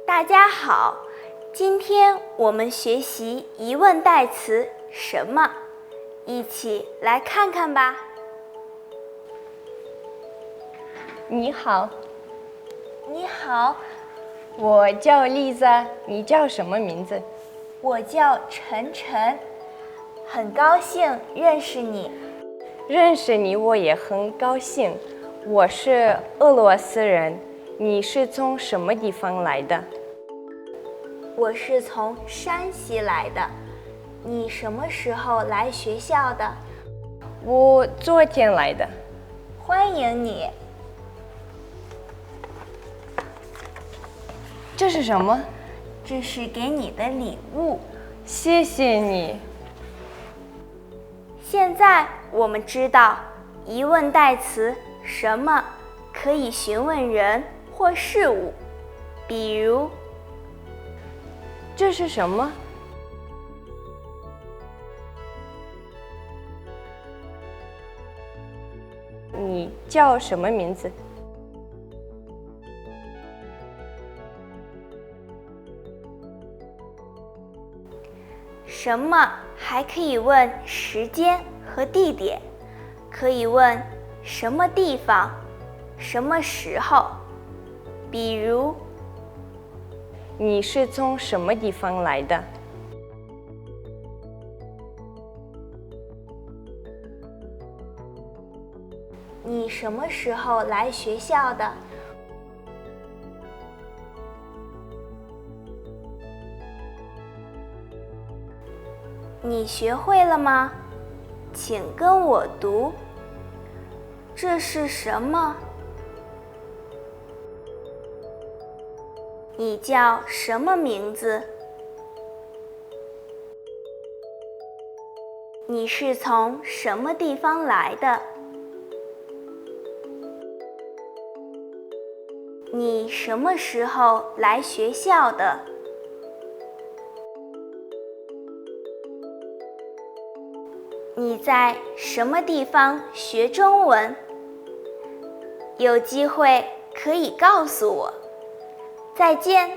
大家好，今天我们学习疑问代词什么，一起来看看吧。你好。你好，我叫丽莎，你叫什么名字？我叫晨晨，很高兴认识你。认识你我也很高兴。我是俄罗斯人，你是从什么地方来的？我是从山西来的。你什么时候来学校的？我昨天来的。欢迎你。这是什么？这是给你的礼物。谢谢你。现在我们知道疑问代词什么可以询问人或事物，比如这是什么？你叫什么名字？什么还可以问时间和地点，可以问什么地方、什么时候，比如你是从什么地方来的？你什么时候来学校的？你学会了吗？请跟我读。这是什么？你叫什么名字？你是从什么地方来的？你什么时候来学校的？你在什么地方学中文？有机会可以告诉我。再见。